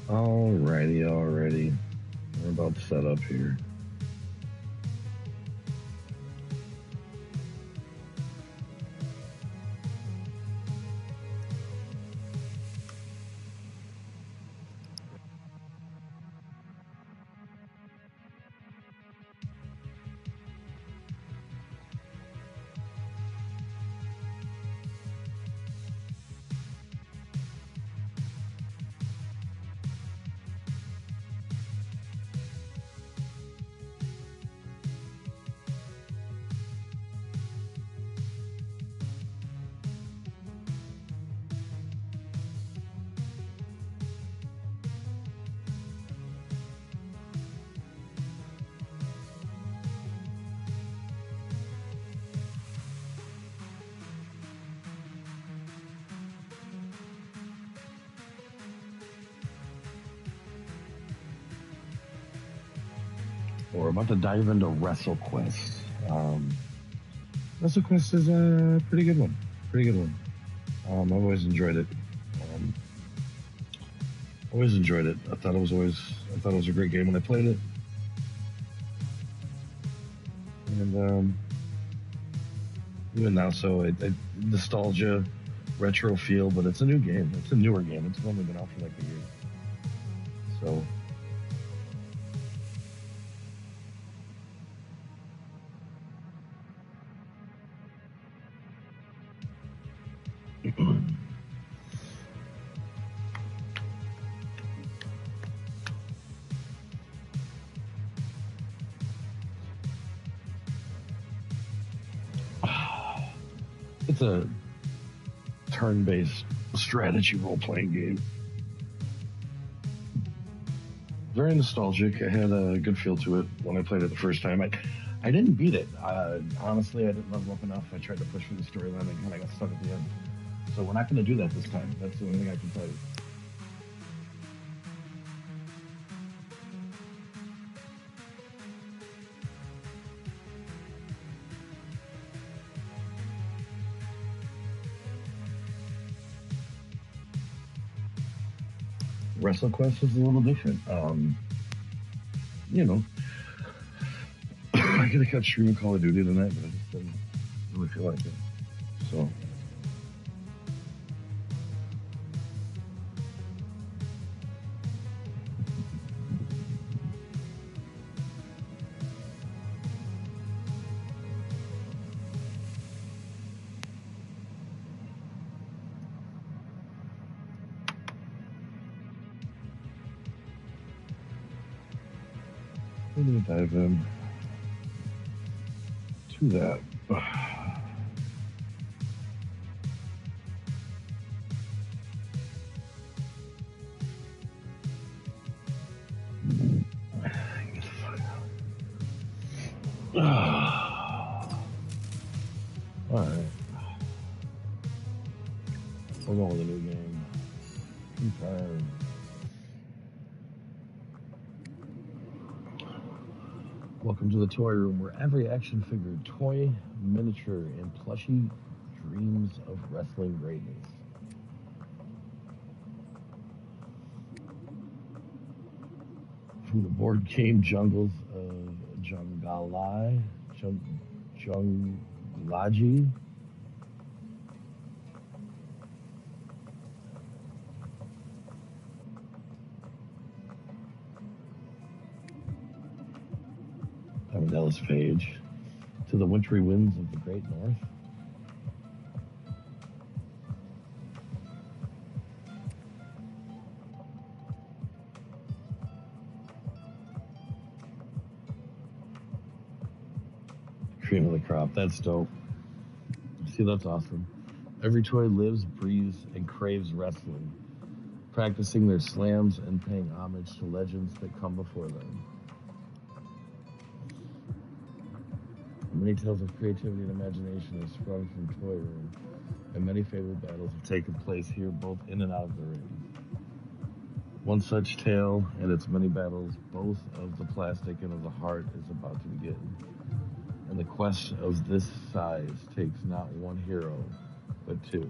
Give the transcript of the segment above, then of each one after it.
Alrighty. We're about to set up here. We're about to dive into Wrestle Quest. Wrestle Quest is a pretty good one. I've always enjoyed it. I thought it was a great game when I played it. And even now, so nostalgia, retro feel, but it's a new game. It's a newer game. It's only been out for like a year. So. It's a turn-based strategy role-playing game. Very nostalgic. It had a good feel to it when I played it the first time. I didn't beat it. Honestly, I didn't level up enough. I tried to push through the storyline and kind of got stuck at the end. So we're not going to do that this time. That's the only thing I can tell you. Wrestle Quest is a little different. I could have kept streaming Call of Duty tonight, but I just didn't really feel like it. So. We're going to dive in to that. All right. We're going with a new game. Confirm. Welcome to the toy room, where every action figure, toy, miniature, and plushie dreams of wrestling greatness. From the board game jungles of Junglaji, Ellis Page, to the wintry winds of the Great North. cream of the crop. That's dope. See, that's awesome. Every toy lives, breathes, and craves wrestling, practicing their slams and paying homage to legends that come before them. Many tales of creativity and imagination have sprung from Toy Room, and many fabled battles have taken place here, both in and out of the ring. One such tale and its many battles, both of the plastic and of the heart, is about to begin. And the quest of this size takes not one hero, but two.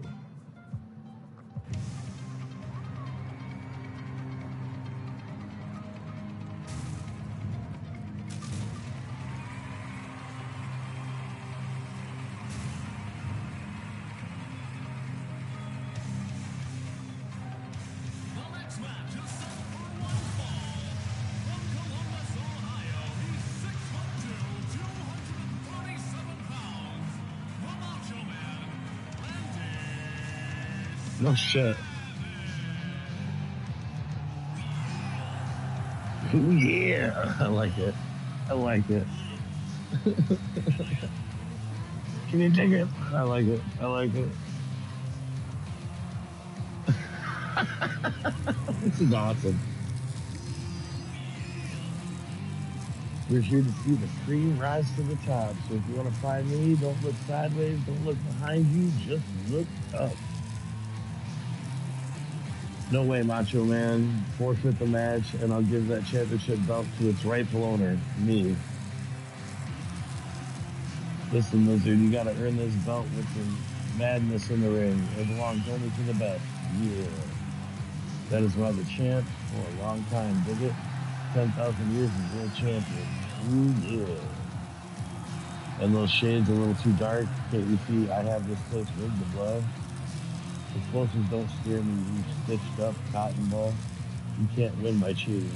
No shit. Ooh, yeah. I like it. I like it. Can you take it? I like it. I like it. This is awesome. We're here to see the cream rise to the top. So if you want to find me, don't look sideways, don't look behind you, just look up. No way, Macho Man. Forfeit the match, and I'll give that championship belt to its rightful owner, me. Listen, Lizard, you gotta earn this belt with the madness in the ring. It belongs only to the best. Yeah. That is why the champ, for a long time, dig it? 10,000 years as world champion. Ooh, yeah. And those shades are a little too dark. Can't you see I have this place rigged to blood? Explosives don't scare me, you stitched up cotton ball. You can't win by cheating.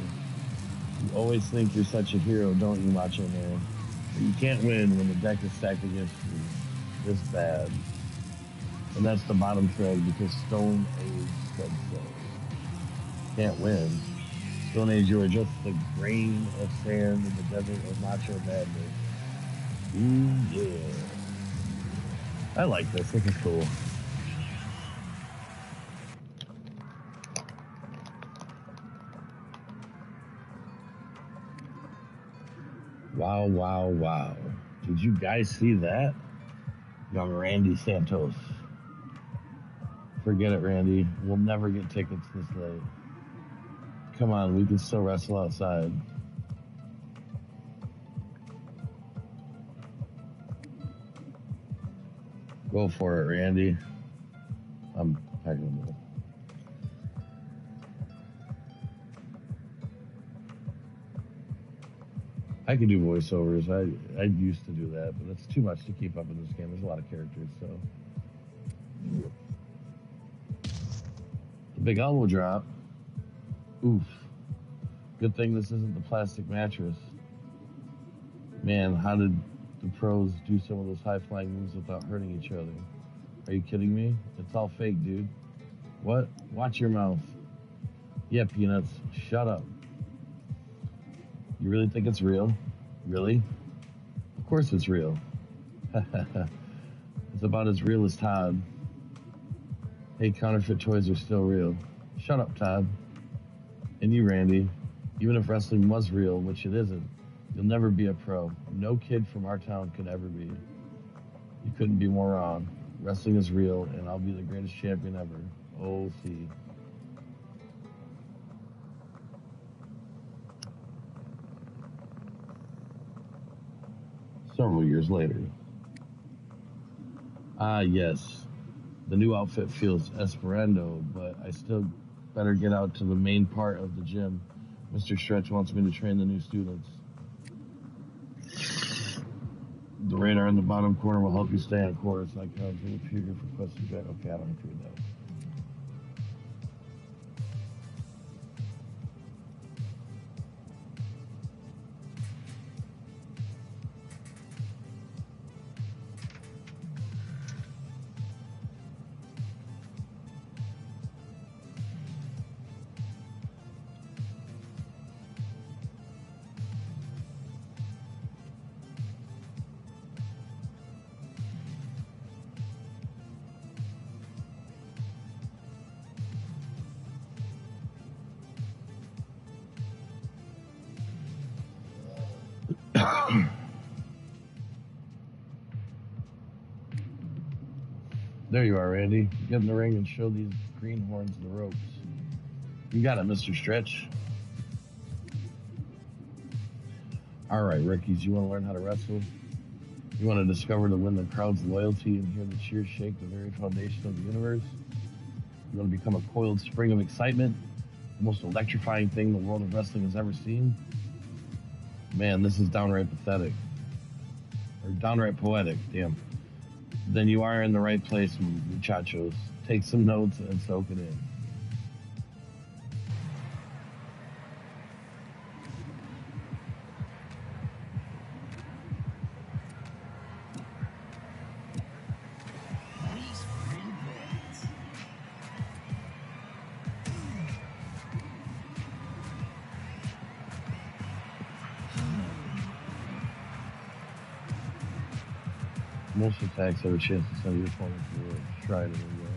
You always think you're such a hero, don't you, Macho Man? But you can't win when the deck is stacked against you this bad. And that's the bottom thread because Stone Age said so. Can't win. Stone Age, you are just the grain of sand in the desert of macho madness. Ooh, yeah. I like this. This is cool. Wow, wow, wow. Did you guys see that? Young Randy Santos. Forget it, Randy. We'll never get tickets this late. Come on, we can still wrestle outside. Go for it, Randy. I'm packing them up. I can do voiceovers. I used to do that, but it's too much to keep up in this game. There's a lot of characters, so. The big elbow drop. Oof. Good thing this isn't the plastic mattress. Man, how did the pros do some of those high-flying moves without hurting each other? Are you kidding me? It's all fake, dude. What? Watch your mouth. Yeah, Peanuts. Shut up. You really think it's real? Really? Of course it's real. It's about as real as Todd. Hey, counterfeit toys are still real. Shut up, Todd. And you, Randy. Even if wrestling was real, which it isn't, you'll never be a pro. No kid from our town could ever be. You couldn't be more wrong. Wrestling is real, and I'll be the greatest champion ever. O.C. Several years later. Ah, yes. The new outfit feels Esperando, but I still better get out to the main part of the gym. Mr. Stretch wants me to train the new students. The radar in the bottom corner will help you stay on course. I can't do a few for questions. Okay, I don't have to read that. There you are, Randy. Get in the ring and show these greenhorns the ropes. You got it, Mr. Stretch. All right, rookies, you want to learn how to wrestle? You want to discover to win the crowd's loyalty and hear the cheers shake the very foundation of the universe? You want to become a coiled spring of excitement, the most electrifying thing the world of wrestling has ever seen? Man, this is downright pathetic. Or downright poetic, damn. Then you are in the right place, muchachos. Take some notes and soak it in. Most attacks have a chance to send your opponent to the shrine anyway.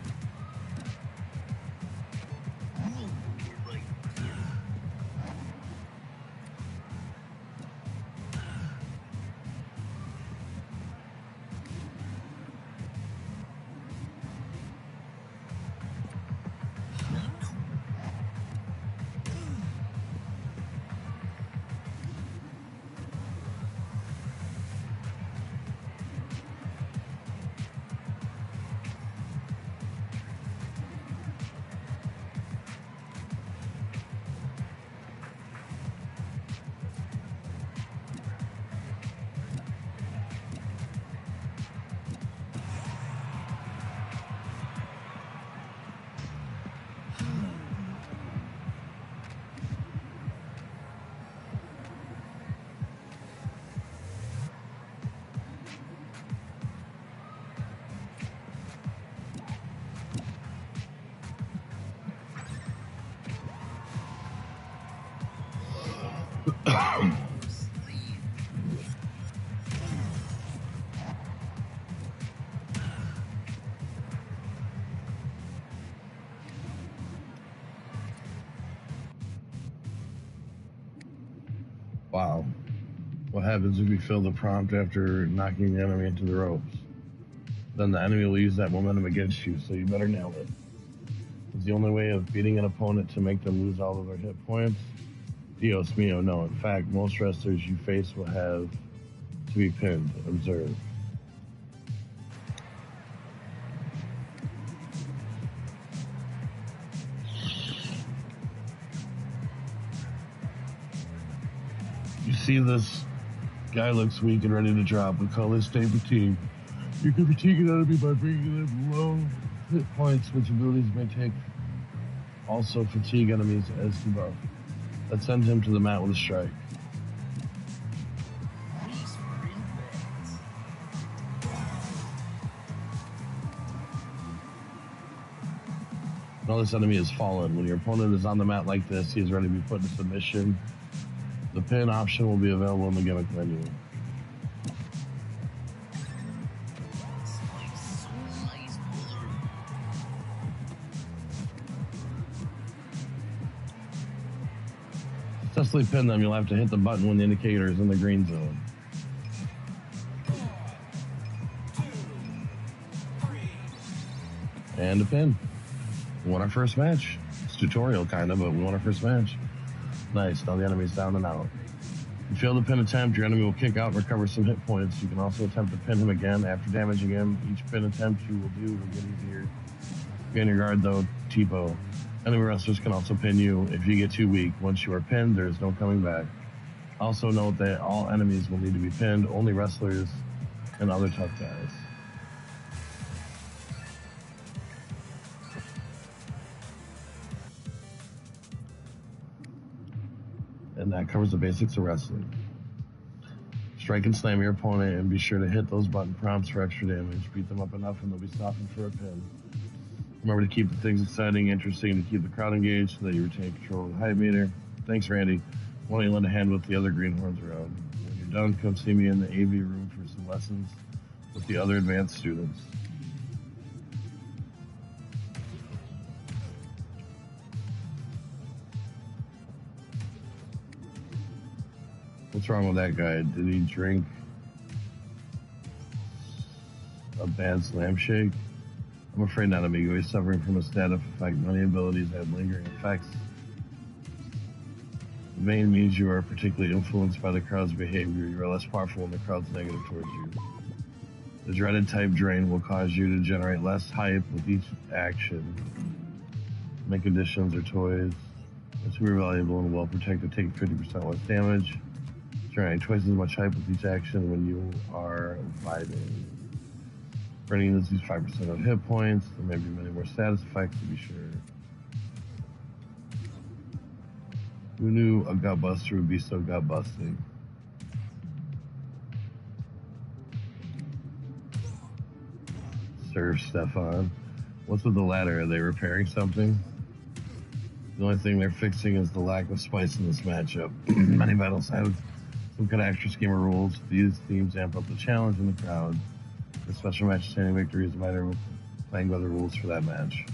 Wow. What happens if you fail the prompt after knocking the enemy into the ropes? Then the enemy will use that momentum against you, so you better nail it. It's the only way of beating an opponent to make them lose all of their hit points? Dios mio, no. In fact, most wrestlers you face will have to be pinned. Observe. You see this guy looks weak and ready to drop. We call this state fatigue. You can fatigue an enemy by bringing them low hit points, which abilities may take. Also fatigue enemies as debuff. That sends him to the mat with a strike. Now this enemy has fallen. When your opponent is on the mat like this, he is ready to be put into submission. The pin option will be available in the gimmick menu. To successfully pin them, you'll have to hit the button when the indicator is in the green zone. And a pin. We won our first match. It's tutorial kind of, but we won our first match. Nice, now the enemy's down and out. If you fail the pin attempt, your enemy will kick out and recover some hit points. You can also attempt to pin him again after damaging him. Each pin attempt you will do will get easier. Be on your guard though, Tipo. Enemy wrestlers can also pin you if you get too weak. Once you are pinned, there is no coming back. Also note that all enemies will need to be pinned, only wrestlers and other tough guys. And that covers the basics of wrestling. Strike and slam your opponent and be sure to hit those button prompts for extra damage. Beat them up enough and they'll be softened for a pin. Remember to keep the things exciting, interesting, to keep the crowd engaged so that you retain control of the hype meter. Thanks, Randy. Why don't you lend a hand with the other greenhorns around? When you're done, come see me in the AV room for some lessons with the other advanced students. What's wrong with that guy? Did he drink a bad slam shake? I'm afraid not, amigo. He's suffering from a status effect. Many abilities have lingering effects. Vain means you are particularly influenced by the crowd's behavior. You are less powerful when the crowd's negative towards you. The dreaded type drain will cause you to generate less hype with each action. Make additions or toys. It's super valuable and well protected. Take 50% less damage. Generate twice as much hype with each action when you are vibing. Burning uses 5% of hit points. There may be many more status effects to be sure. Who knew a gut buster would be so gut busting? Serve Stefan. What's with the ladder? Are they repairing something? The only thing they're fixing is the lack of spice in this matchup. Many battles have some kind of extra scheme of rules. These themes amp up the challenge in the crowd. The special match standing victory is a matter of playing by the rules for that match.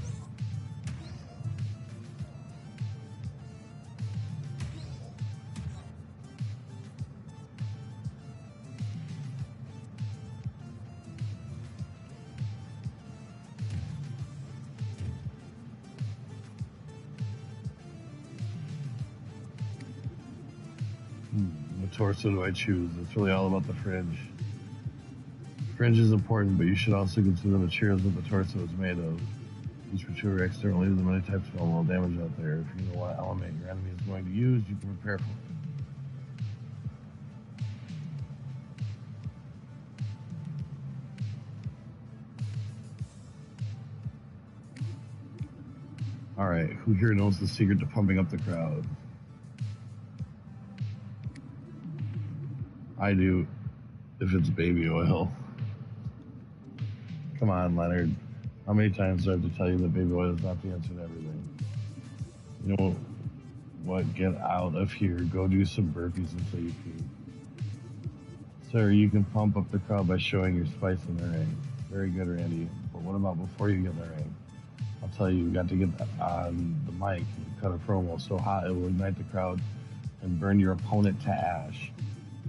What torso do I choose? It's really all about the fringe. Fringe is important, but you should also consider the materials that the torso is made of. Each material externally, there are many types of elemental damage out there. If you know what element your enemy is going to use, you can prepare for it. Alright, who here knows the secret to pumping up the crowd? I do, if it's baby oil. Come on, Leonard. How many times do I have to tell you that baby oil is not the answer to everything? You know what? Get out of here. Go do some burpees until you pee. Sir, you can pump up the crowd by showing your spice in the ring. Very good, Randy. But what about before you get in the ring? I'll tell you, you got to get on the mic and cut a promo so hot it will ignite the crowd and burn your opponent to ash.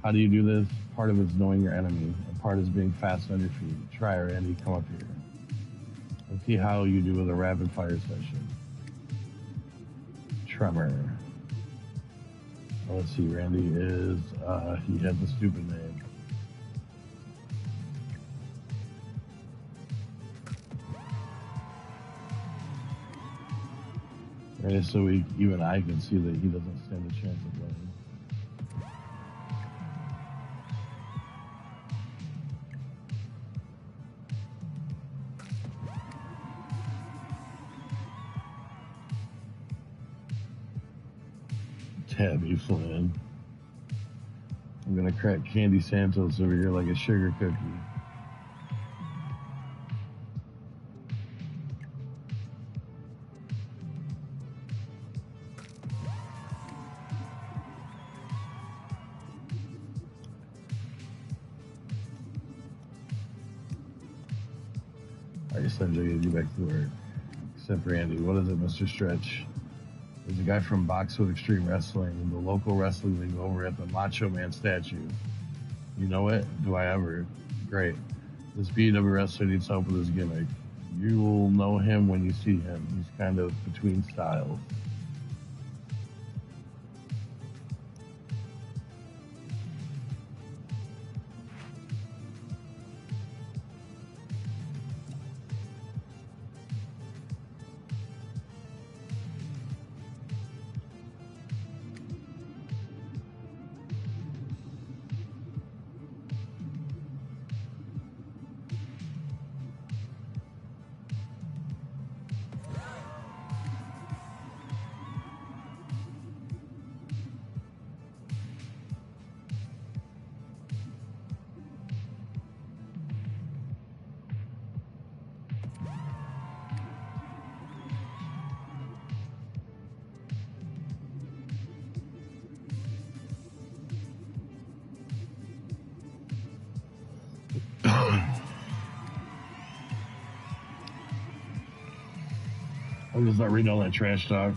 How do you do this? Part of it is knowing your enemy, and part is being fast on your feet. Try, Randy, come up here. Let's see how you do with a rapid fire session. Tremor. Let's see, Randy is, he has a stupid name. Right, so even I can see that he doesn't stand a chance of winning. Tabby Flynn. I'm gonna crack Candy Santos over here like a sugar cookie. Alright, Sanjay, gotta get back to work. Except Randy, what is it, Mr. Stretch? There's a guy from Box with Extreme Wrestling, the local wrestling league over at the Macho Man statue. You know it? Do I ever? Great. This BW wrestler needs help with his gimmick. You will know him when you see him. He's kind of between styles. I'm just not reading all that trash talk.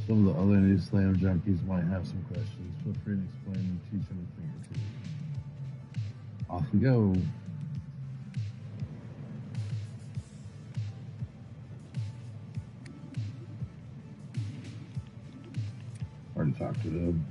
Some of the other new Slam junkies might have some questions. Feel free to explain and teach them a thing or two. Off we go. Already talked to them.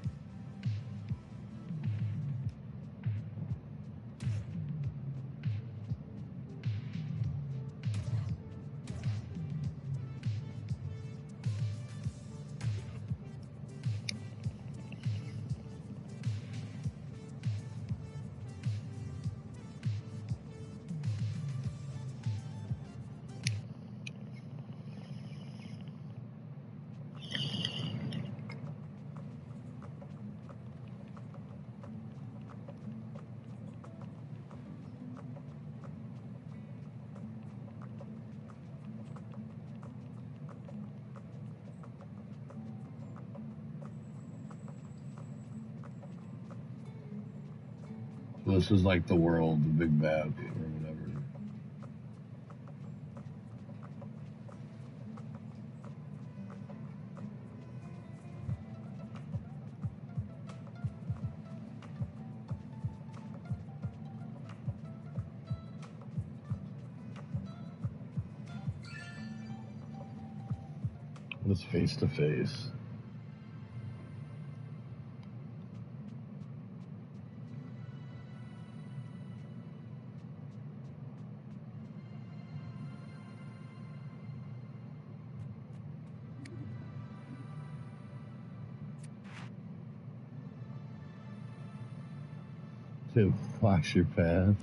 This is like the world, the big bad, or whatever. It's face to face. To watch your path.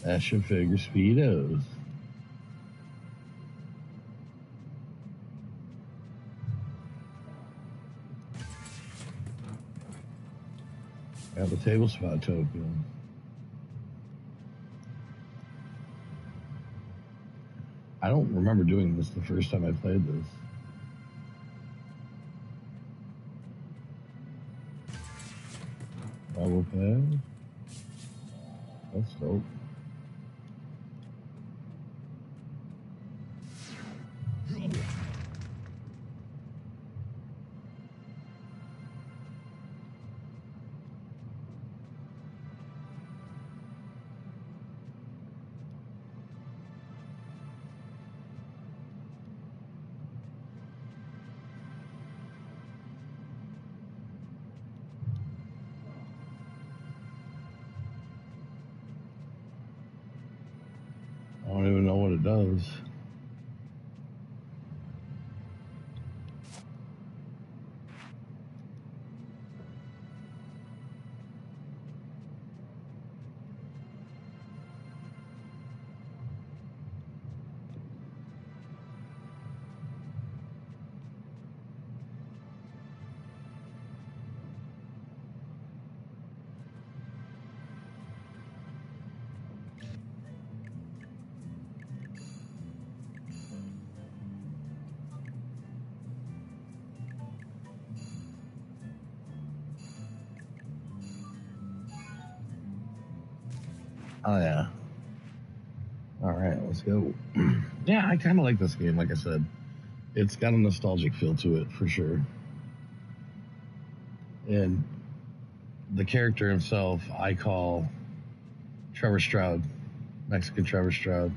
Action figure speedos. Got the table spot token. I don't remember doing this the first time I played this. Double pad. That's dope. I don't even know what it does. Oh, yeah. All right, let's go. Yeah, I kind of like this game, like I said. It's got a nostalgic feel to it, for sure. And the character himself, I call Trevor Stroud, Mexican Trevor Stroud.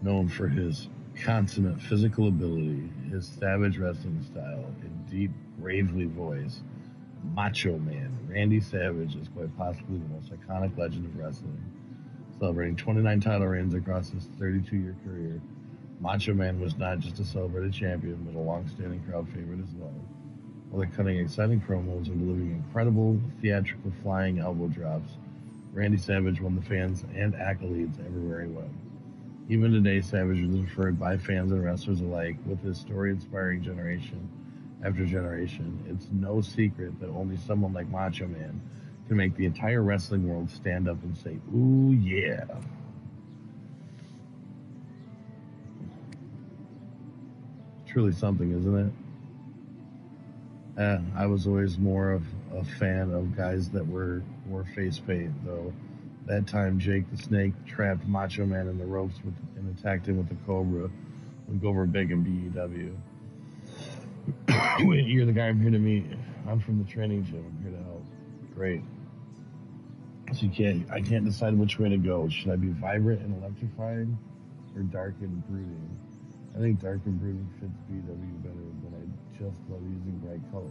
Known for his consummate physical ability, his savage wrestling style, and deep, bravely voice, Macho Man Randy Savage is quite possibly the most iconic legend of wrestling. Celebrating 29 title reigns across his 32-year career, Macho Man was not just a celebrated champion, but a long-standing crowd favorite as well. while they're cutting exciting promos and delivering incredible theatrical flying elbow drops. Randy Savage won the fans and accolades everywhere he went. Even today, Savage is referred by fans and wrestlers alike with his story inspiring generation after generation. It's no secret that only someone like Macho Man can make the entire wrestling world stand up and say, "Ooh, yeah." Truly something, isn't it? I was always more of a fan of guys that wore face paint, though. That time, Jake the Snake trapped Macho Man in the ropes and attacked him with the Cobra. Would go over big in BEW. Wait, you're the guy I'm here to meet. I'm from the training gym. I'm here to help. Great. So I can't decide which way to go. Should I be vibrant and electrifying, or dark and brooding? I think dark and brooding fits BW better, but I just love using bright colors.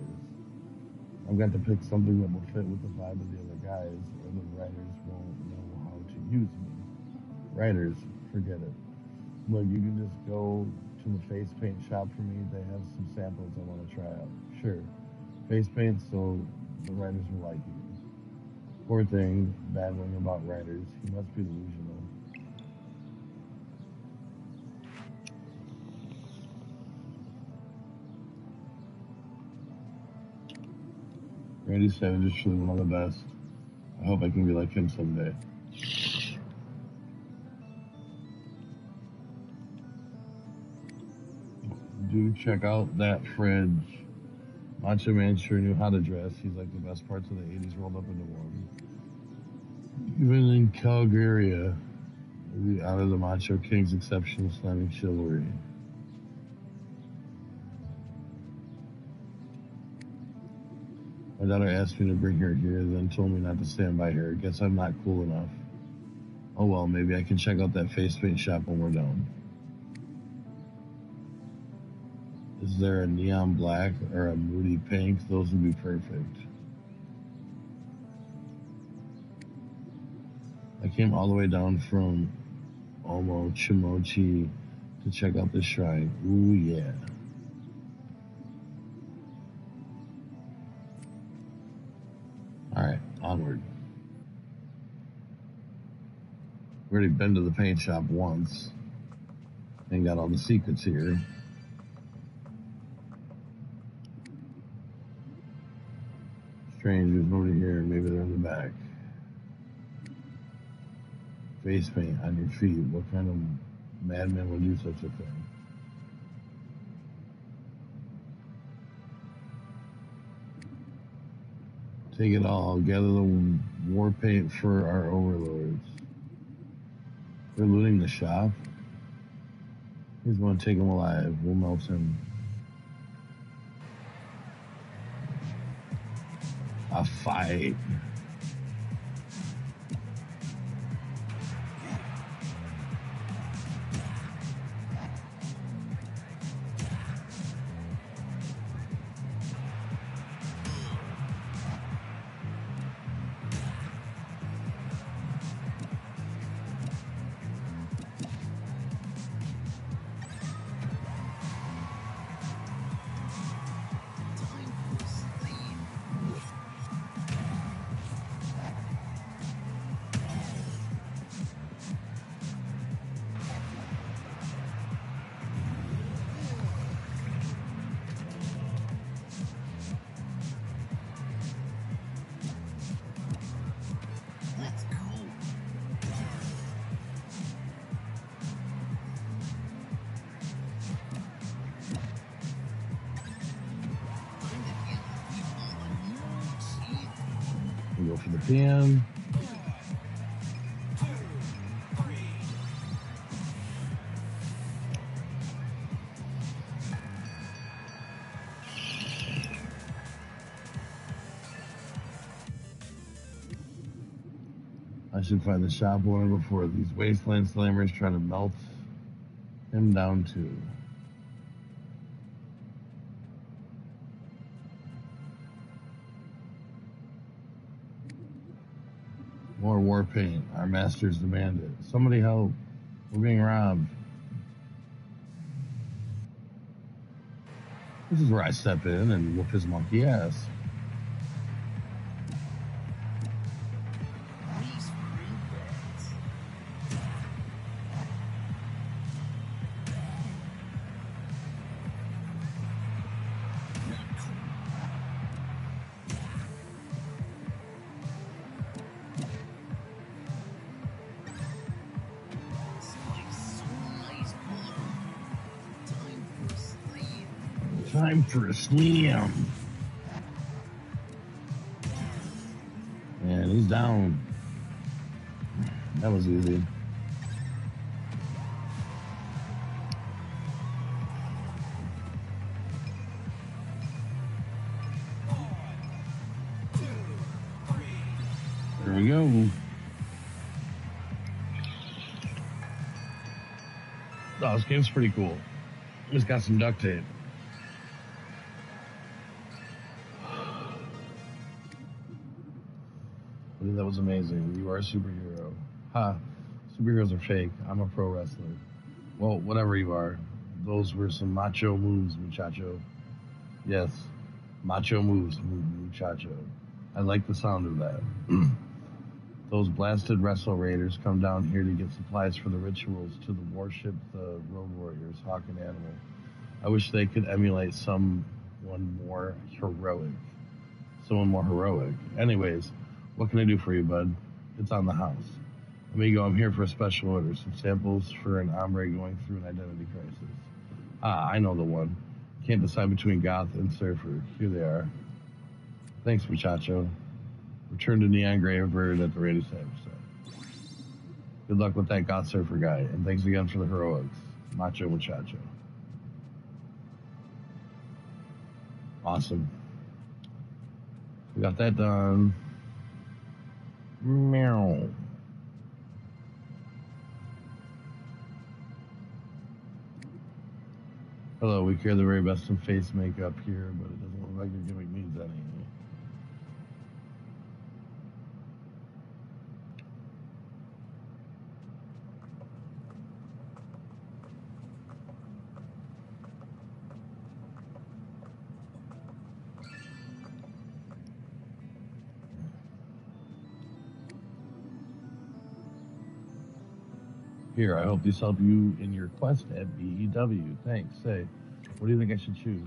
I've got to pick something that will fit with the vibe of the other guys, or the writers won't know how to use me. Writers, forget it. Look, you can just go to the face paint shop for me. They have some samples I want to try out. Sure. Face paint, so the writers will like you. Poor thing, babbling about writers. He must be delusional. Randy Savage is truly one of the best. I hope I can be like him someday. Do check out that fridge. Macho Man sure knew how to dress. He's like the best parts of the 80s rolled up into one. Even in Calgary, we honor the Macho King's exceptional slamming chivalry. My daughter asked me to bring her here, then told me not to stand by her. Guess I'm not cool enough. Oh well, maybe I can check out that face paint shop when we're done. Is there a neon black or a moody pink? Those would be perfect. I came all the way down from Chimochi to check out this shrine. Ooh, yeah. Alright, onward. We've already been to the paint shop once and got all the secrets here. Strangers, nobody here. Maybe they're in the back. Face paint on your feet. What kind of madman would do such a thing? Take it all. Gather the war paint for our overlords. They're looting the shop. He's going to take him alive. We'll melt him. A fight. We go for the pin. I should find the shop owner before these wasteland slammers try to melt him down too. More war paint. Our masters demand it. Somebody help. We're being robbed. This is where I step in and whoop his monkey ass. Time for a slam. And he's down. That was easy. There we go. Oh, this game's pretty cool. It's got some duct tape. That was amazing. You are a superhero. Ha. Superheroes are fake. I'm a pro wrestler. Well, whatever you are. Those were some macho moves, muchacho. Yes. Macho moves, muchacho. I like the sound of that. Those blasted Wrestle Raiders come down here to get supplies for the rituals to the warship, the Road Warriors, Hawk and Animal. I wish they could emulate someone more heroic. Anyways, what can I do for you, bud? It's on the house. Amigo, I'm here for a special order. Some samples for an hombre going through an identity crisis. Ah, I know the one. Can't decide between goth and surfer. Here they are. Thanks, muchacho. Return to Neon Grave Bird at the Randy Savage site. Good luck with that goth surfer guy, and thanks again for the heroics. Macho muchacho. Awesome. We got that done. Meow. Hello, we care the very best in face makeup here, but it doesn't look like your gimmick needs any. Here, I hope these help you in your quest at BEW. Thanks. Say, what do you think I should choose?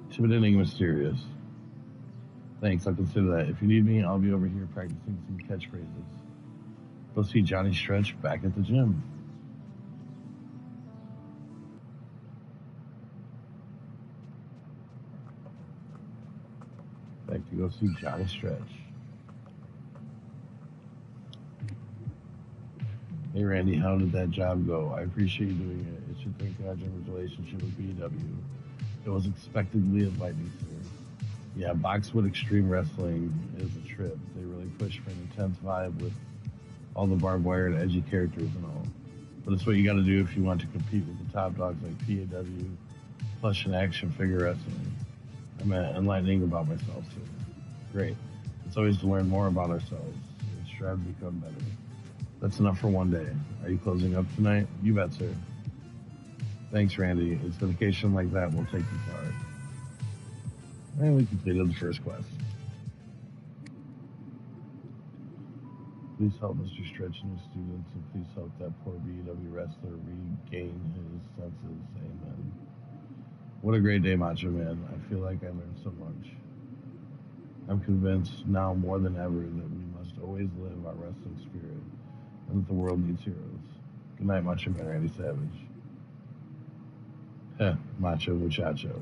Intimidating, mysterious. Thanks, I'll consider that. If you need me, I'll be over here practicing some catchphrases. Go see Johnny Stretch back at the gym. Back to go see Johnny Stretch. Hey Randy, how did that job go? I appreciate you doing it. It should thank God Jim's relationship with BEW. It was expectedly enlightening, sir. Yeah, Boxwood Extreme Wrestling is a trip. They really push for an intense vibe with all the barbed wire and edgy characters and all. But it's what you gotta do if you want to compete with the top dogs like PAW, plush and action figure wrestling. I'm enlightening about myself, sir. Great. It's always to learn more about ourselves and strive to become better. That's enough for one day. Are you closing up tonight? You bet, sir. Thanks, Randy. It's dedication like that will take you far. And we completed the first quest. Please help Mr. Stretch and his students, and please help that poor BEW wrestler regain his senses. Amen. What a great day, Macho Man. I feel like I learned so much. I'm convinced now more than ever that we must always live our wrestling spirit and that the world needs heroes. Good night, Macho Man Randy Savage. Heh, Macho Muchacho.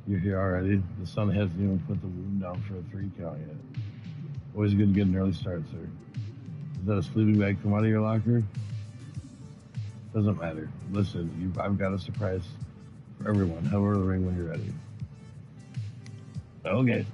You're here already? The sun hasn't even put the wound down for a 3 count yet. Always good to get an early start, sir. Is that a sleeping bag come out of your locker? Doesn't matter. Listen, I've got a surprise for everyone. Head over to the ring when you're ready. Okay.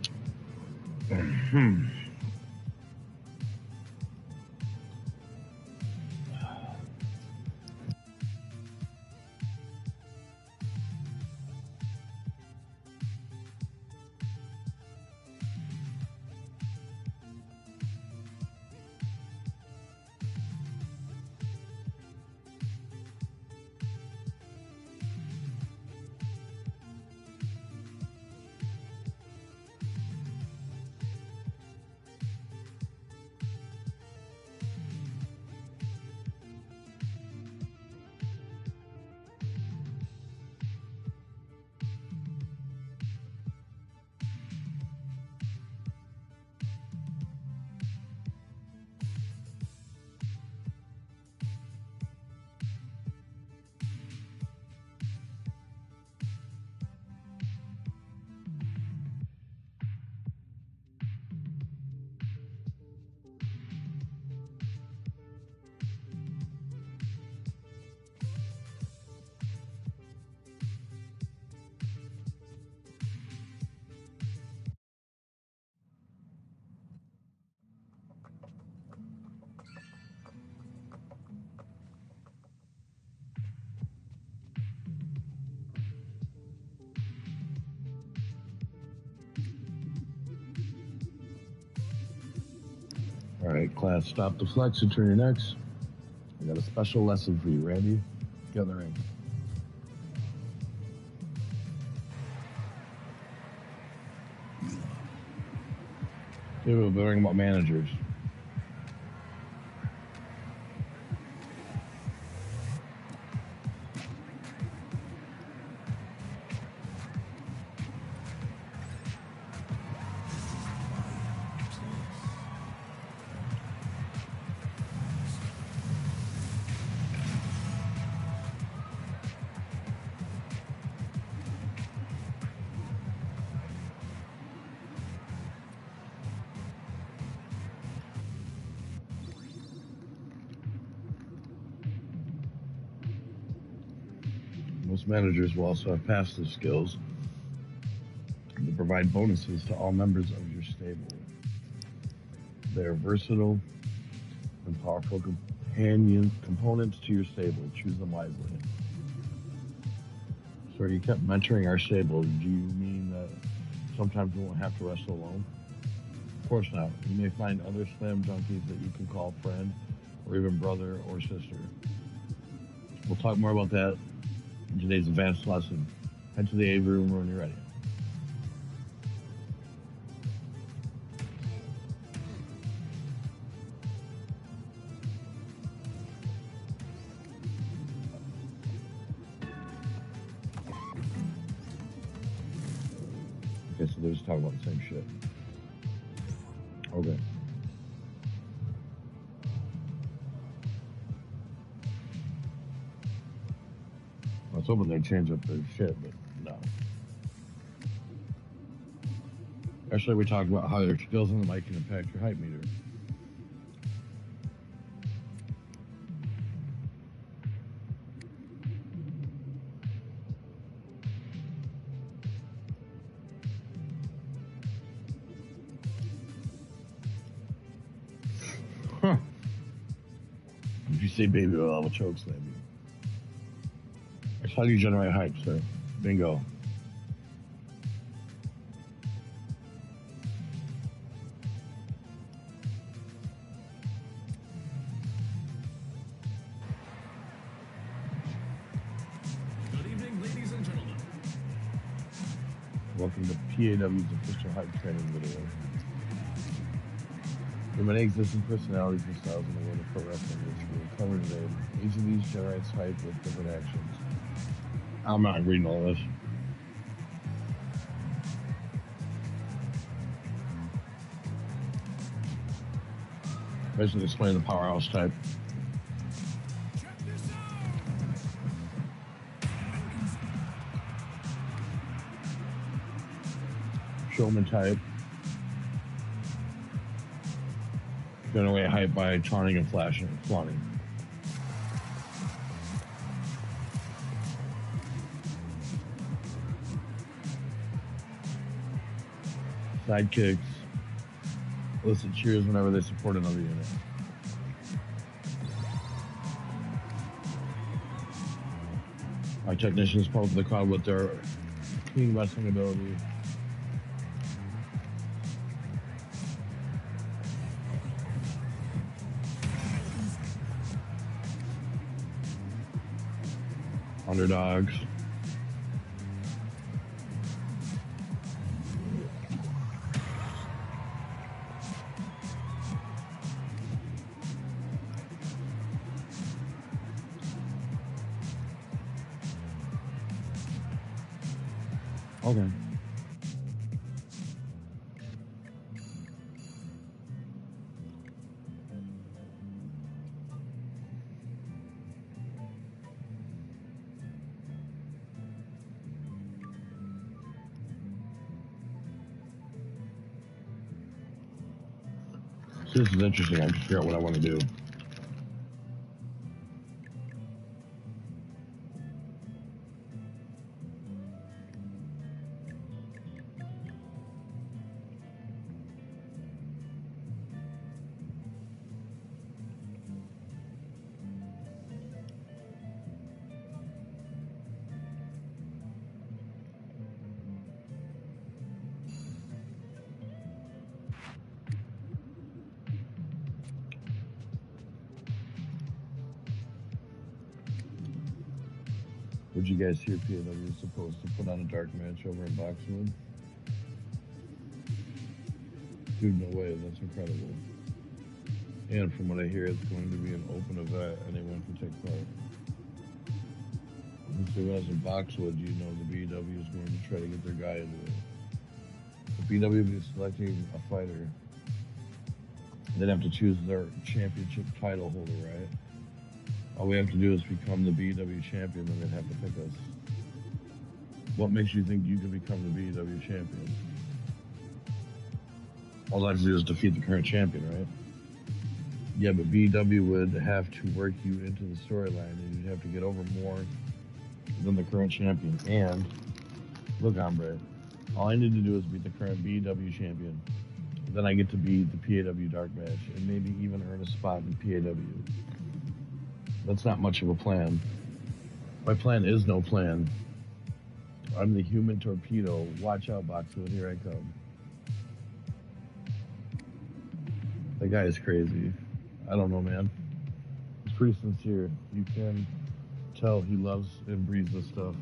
All right, class, stop the flex and turn your necks. I got a special lesson for you, Randy. Get in the ring. Today we'll be learning about managers. Most managers will also have passive skills that provide bonuses to all members of your stable. They are versatile and powerful companion components to your stable. Choose them wisely. So you kept mentoring our stable. Do you mean that sometimes you won't have to wrestle alone? Of course not. You may find other slam junkies that you can call friend or even brother or sister. We'll talk more about that in today's advanced lesson. Head to the AV room when you're ready. Okay, so they're just talking about the same shit. Okay. I was hoping they'd change up their shit, but no. Actually, we talked about how your skills on the mic can impact your height meter. Huh. If you say baby, well, I will choke slam you. That's how you generate hype, sir. Bingo. Good evening, ladies and gentlemen. Welcome to PAW's official hype training video. There are many existing personalities and styles in the world of pro wrestling, which we will cover today. Each of these generates hype with different actions. I'm not reading all this. Basically explain the powerhouse type. Showman type. Generate hype by taunting and flashing and flaunting. Sidekicks elicit cheers whenever they support another unit. Our technicians pump the crowd with their clean wrestling ability. Underdogs. Okay. So this is interesting. I have to figure out what I want to do. Would you guys hear PAW is supposed to put on a dark match over in Boxwood? Dude, no way. That's incredible. And from what I hear, it's going to be an open event. Anyone can take part. So when I was in Boxwood, you know the BW is going to try to get their guy into it. The BW will be selecting a fighter. They'd have to choose their championship title holder, right? All we have to do is become the BW champion, then they'd have to pick us. What makes you think you can become the BW champion? All I have to do is defeat the current champion, right? Yeah, but BW would have to work you into the storyline, and you'd have to get over more than the current champion. And look, hombre, all I need to do is beat the current BW champion. Then I get to beat the PAW dark match, and maybe even earn a spot in PAW. That's not much of a plan. My plan is no plan. I'm the human torpedo. Watch out, Boxwood. Here I come. That guy is crazy. I don't know, man. He's pretty sincere. You can tell he loves and breathes this stuff.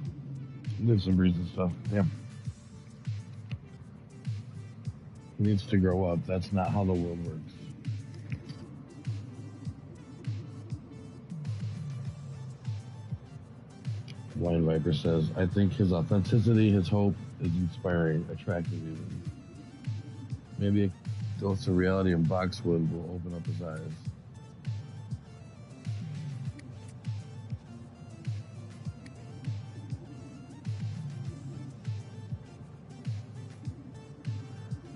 Lives and breathes this stuff. Damn. He needs to grow up. That's not how the world works. Blind Viper says, I think his authenticity, his hope is inspiring, attractive even. Maybe a dose of reality in Boxwood will open up his eyes.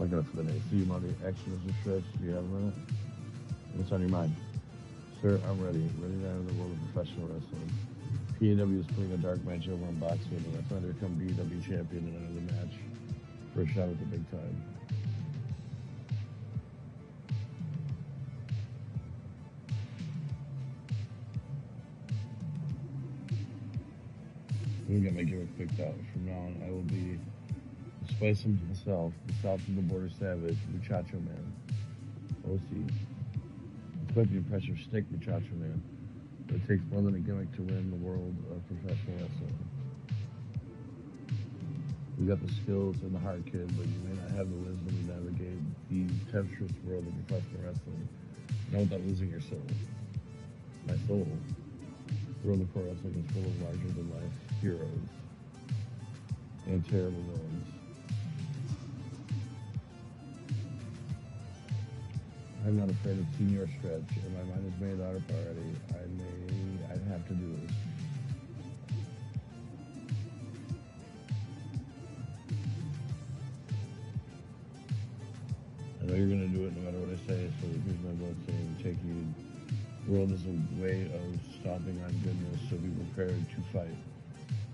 Looking up for the name. See, Monty, action is a stretch. Do you have a minute? What's on your mind? Sir, I'm ready. Ready to enter the world of professional wrestling. PAW is putting a dark match over in Boxwood, and I plan to become BW champion and enter the match for a shot at the big time. I'm gonna get my gimmick picked out. From now on, I will be the Spice himself, the South of the Border Savage, Muchacho Man. OC. It's quite the impressive stick, Muchacho Man. But it takes more than a gimmick to win the world of professional wrestling. You got the skills and the heart, kid, but you may not have the wisdom to navigate the tempestuous world of professional wrestling. Not without losing your soul. My soul. The world of pro wrestling is full of larger-than-life heroes and terrible villains. I'm not afraid of senior stretch, and my mind is made out of already. I'd have to do this. I know you're gonna do it no matter what I say, so here's my blood saying, take heed. The world is a way of stomping on goodness, so be prepared to fight.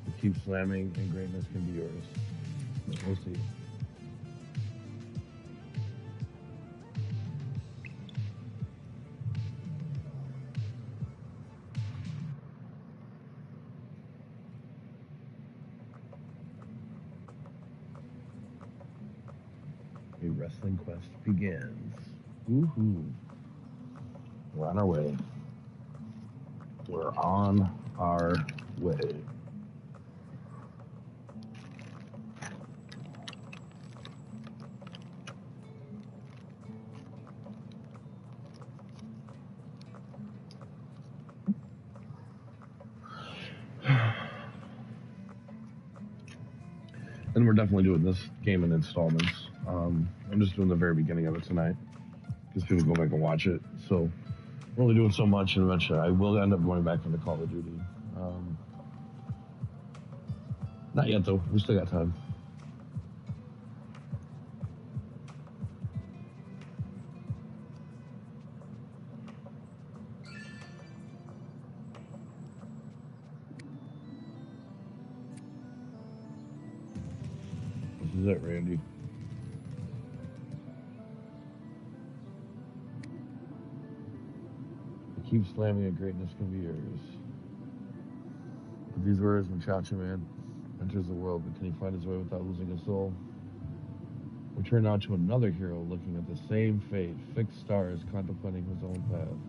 But keep slamming, and greatness can be yours. We'll see. A Wrestling Quest begins. Woohoo! We're on our way. We're on our way. And we're definitely doing this game in installments. I'm just doing the very beginning of it tonight, because people go back and watch it. So we're only doing so much, and eventually I will end up going back into Call of Duty. Not yet, though. We still got time. This is it, Randy. Keep slamming and greatness can be yours. With these words, Muchacho Man enters the world, but can he find his way without losing his soul? We turn now to another hero looking at the same fate, fixed stars contemplating his own path.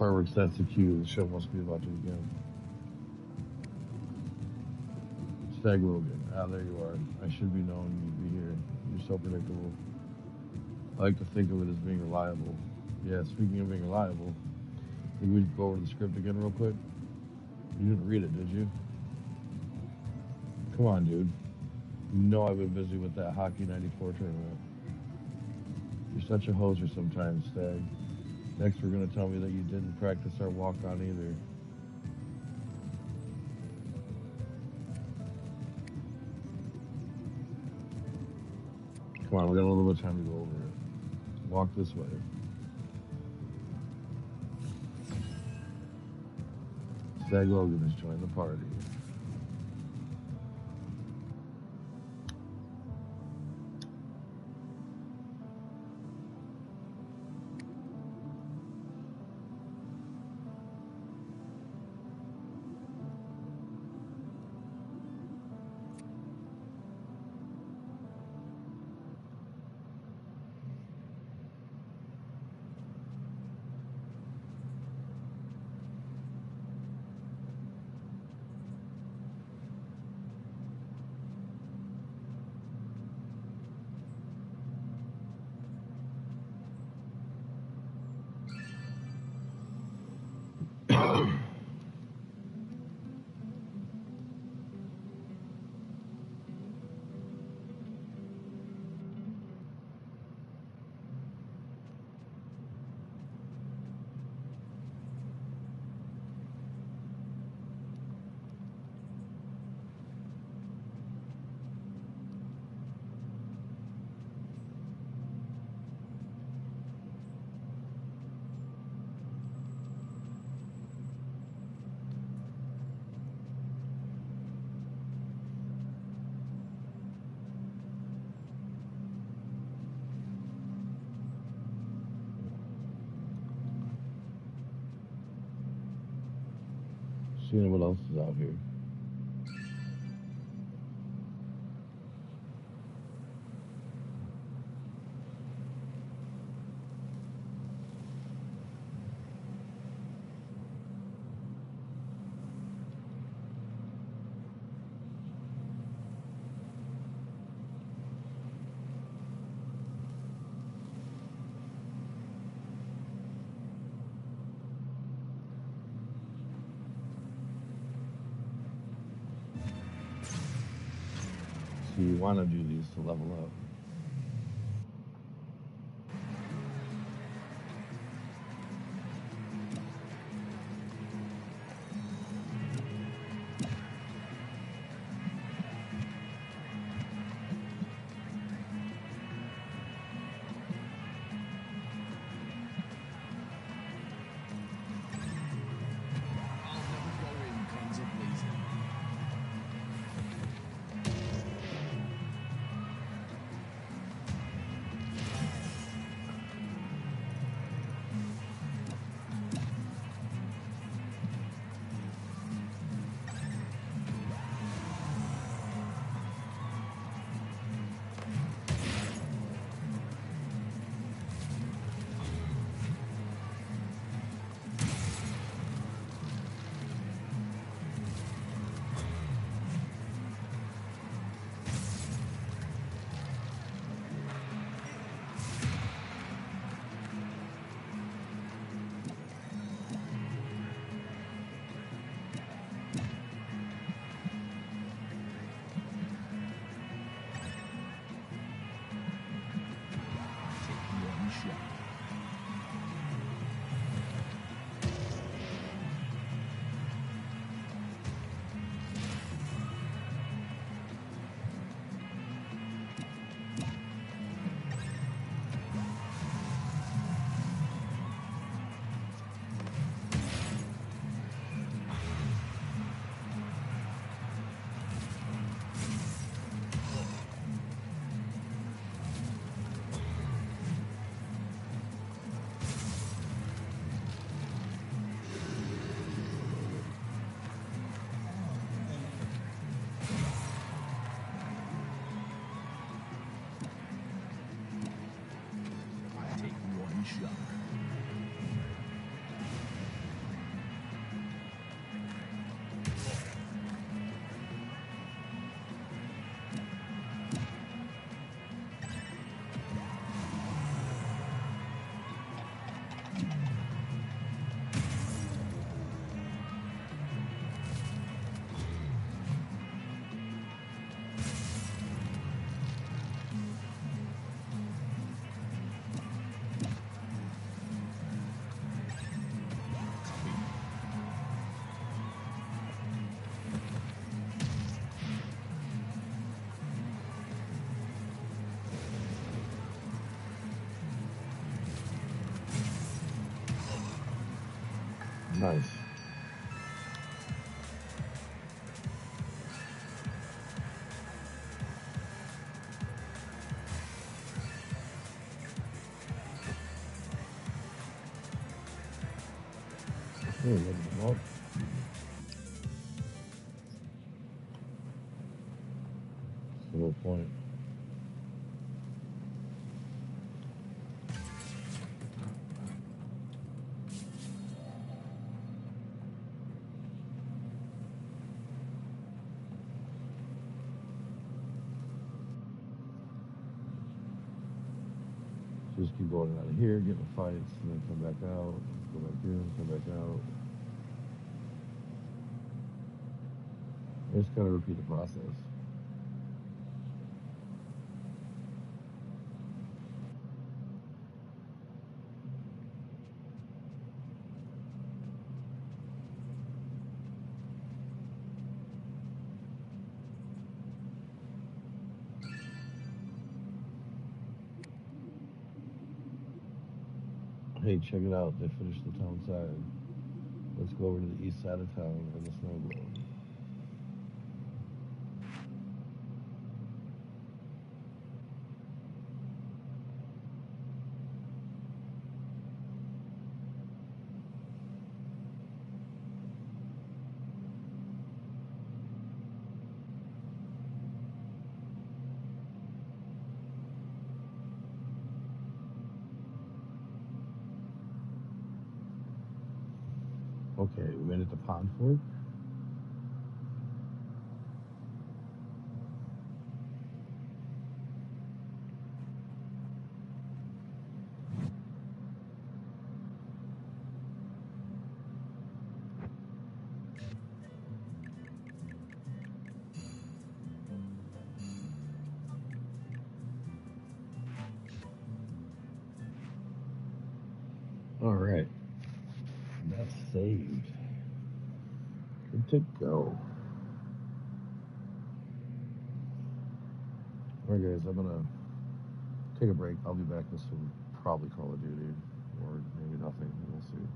fireworks, that's the cue. The show must be about to begin. Stag Logan. Ah, there you are. I should be known you'd be here. You're so predictable. I like to think of it as being reliable. Yeah, speaking of being reliable, think we could go over the script again real quick? You didn't read it, did you? Come on, dude. You know I've been busy with that Hockey 94 tournament. You're such a hoser sometimes, Stag. Next, we're going to tell me that you didn't practice our walk-on either. Come on, we got a little bit of time to go over it. Walk this way. Stag Logan has joined the party. Seeing what else is out here. So you want to do these to level up. Nice. Oh, look at the ball. That's the whole point. Just keep going out of here, get in fights, and then come back out, go back in, come back out. I just gotta repeat the process. Hey, check it out. They finished the town side. Let's go over to the east side of town and the snow globe. Okay, we made it to Pond Fork. All right, that's saved. Good to go. All right, guys, I'm gonna take a break. I'll be back with some probably Call of Duty or maybe nothing. We'll see.